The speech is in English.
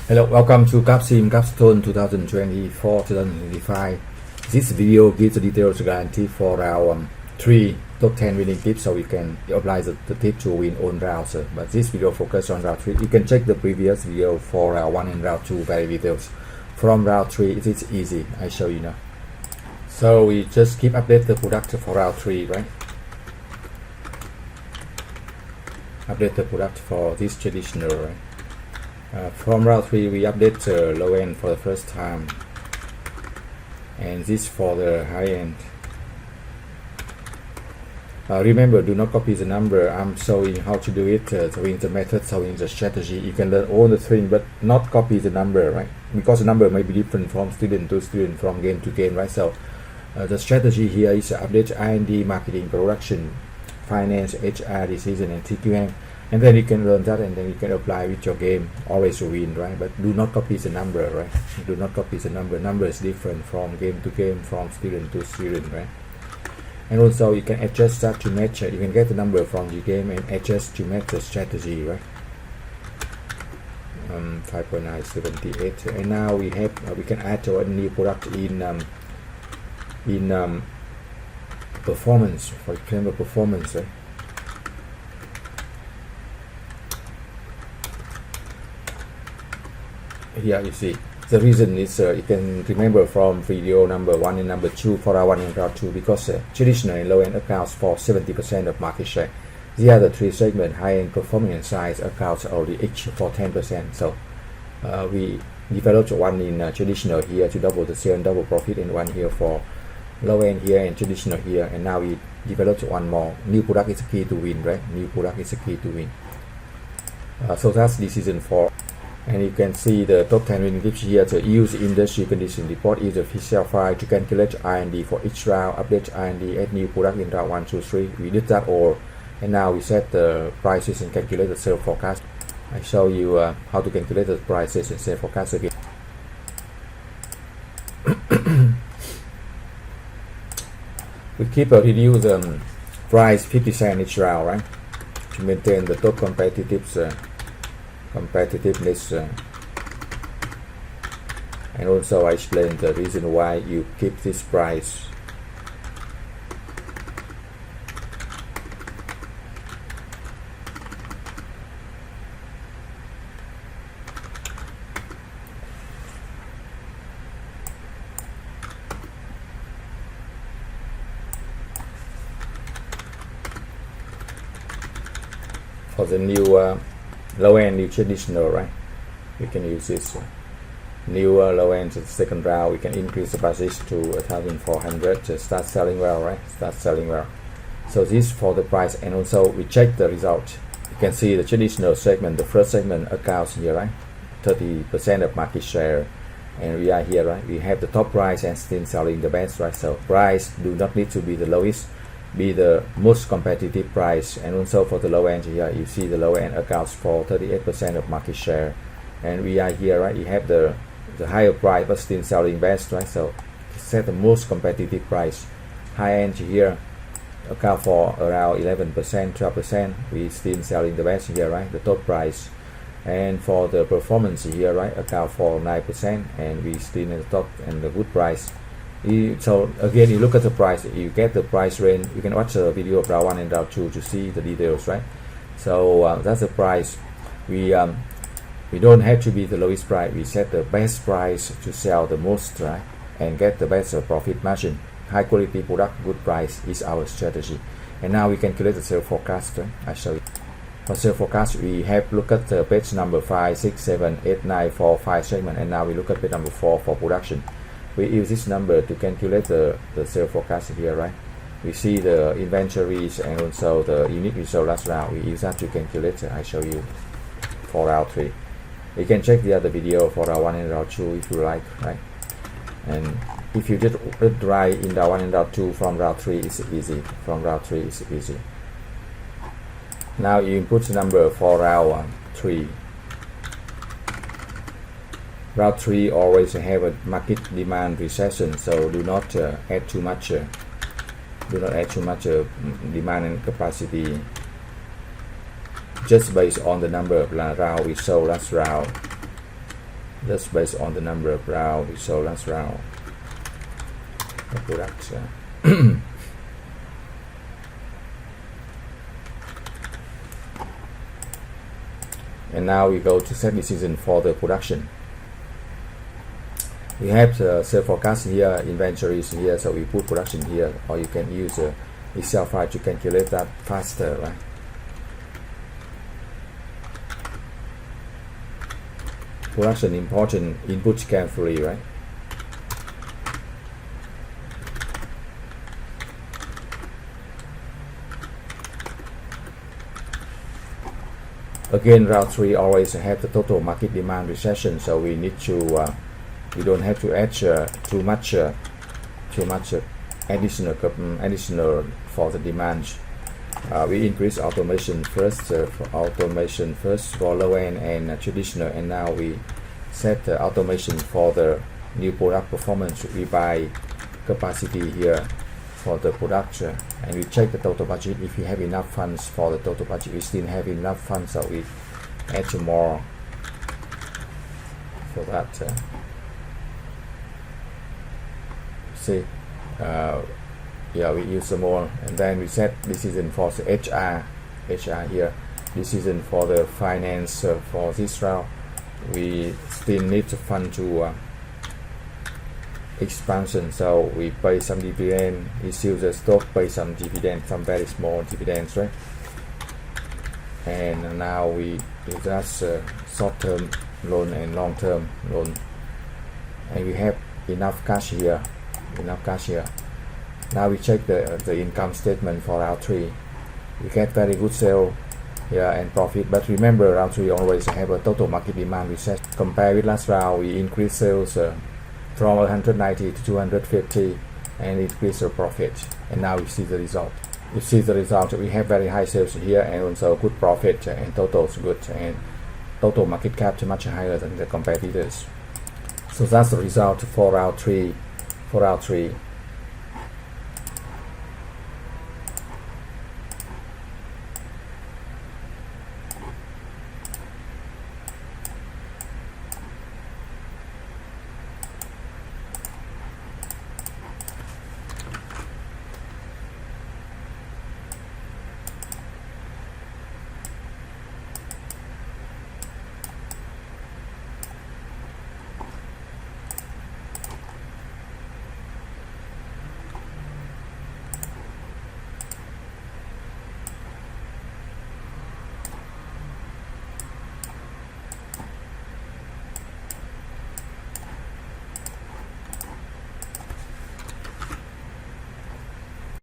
Hello, welcome to Capsim Capstone 2024-2025. This video gives the details guarantee for our 3 top 10 winning tips, so you can apply the tip to win on rounds. But this video focus on round 3. You can check the previous video for round 1 and round 2 very details. From round 3, it is easy. I show you now. So we just keep update the product for round 3, right? Update the product for this traditional, right? From round 3 we update the low end for the first time, and this for the high end. Remember, do not copy the number. I'm showing how to do it, showing the method, showing the strategy. You can learn all the things but not copy the number, right? Because the number may be different from student to student, from game to game, right? So the strategy here is update R&D, marketing, production, finance, HR, decision, and TQM. And then you can learn that, and then you can apply with your game. Always win, right? But do not copy the number, right? Do not copy the number. Number is different from game to game, from student to student, right? And also you can adjust that to match. You can get the number from the game and adjust to match the strategy, right? 5.978. And now we have we can add our new product in performance. For example, performance, right? Here you see the reason is you can remember from video number 1 and number 2 for round 1 and round 2, because traditional and low end accounts for 70% of market share. The other 3 segment, high end, performing, and size, accounts only each for 10%. So we developed one in traditional here to double the sale and double profit, and one here for low end here and traditional here. And now we developed one more. New product is the key to win, right? New product is the key to win. So that's decision 4. And you can see the top 10 winning tips here. To use industry condition report, use the Excel file to calculate R&D for each round, update R&D, add new product in round 1, 2, 3. We did that all, and now we set the prices and calculate the sales forecast. I show you how to calculate the prices and sales forecast again. We keep a reduce price 50 cents each round, right? To maintain the top competitiveness, and also I explain the reason why you keep this price. For the new low end, new traditional, right? We can use this new low end second round. We can increase the prices to 1,400 to start selling well, right? Start selling well. So this for the price, and also we check the result. You can see the traditional segment, the first segment accounts here, right? 30% of market share, and we are here, right? We have the top price and still selling the best, right? So price do not need to be the lowest, be the most competitive price. And also for the low end here, you see the low end accounts for 38% of market share, and we are here, right? You have the higher price but still selling best, right? So set the most competitive price. High end here account for around 11%, 12%. We still selling the best here, right? The top price. And for the performance here, right, account for 9%, and we still in the top and the good price. So again, you look at the price, you get the price range. You can watch the video of round 1 and round 2 to see the details, right? So that's the price. We don't have to be the lowest price. We set the best price to sell the most, right, and get the best profit margin. High quality product, good price is our strategy. And now we can calculate the sales forecast. I show you. For sales forecast, we have look at the page number 5, 6, 7, 8, 9 for 5 segment, and now we look at page number 4 for production. We use this number to calculate the sales forecast here, right? We see the inventories and also the unique result last round. We use that to calculate. I show you for round 3. You can check the other video for round 1 and round 2 if you like, right? And if you did it right in round 1 and round 2, from round 3 it's easy. From round 3 it's easy. Now you input the number for round 3. Round 3 always have a market demand recession, so do not add too much. Demand and capacity. Just based on the number of round we sold last round. That's based on the number of round we sold last round of products. And now we go to set decision for the production. We have the sales forecast here, inventories here, so we put production here, or you can use a Excel file to calculate that faster, right? Production important, input carefully, right? Again, round 3 always have the total market demand recession, so we need to we don't have to add too much additional for the demand. We increase automation first for low end and traditional, and now we set the automation for the new product performance. We buy capacity here for the production, and we check the total budget. If we have enough funds for the total budget, we still have enough funds, so we add more for that. See, yeah, we use some more, and then we set decision for the HR here, decision for the finance for this round. We still need the fund to expansion, so we pay some dividend, issue the stock, pay some dividend, some very small dividends, right? And now we just short-term loan and long-term loan, and we have enough cash here. Now we check the income statement for round 3. We get very good sale here and profit, but remember, round 3 always have a total market demand recession. Compared with last round, we increase sales from 190 to 250 and increase the profit, and now we see the result. You see the result, we have very high sales here and also good profit, and total is good, and total market cap is much higher than the competitors. So that's the result for round 3.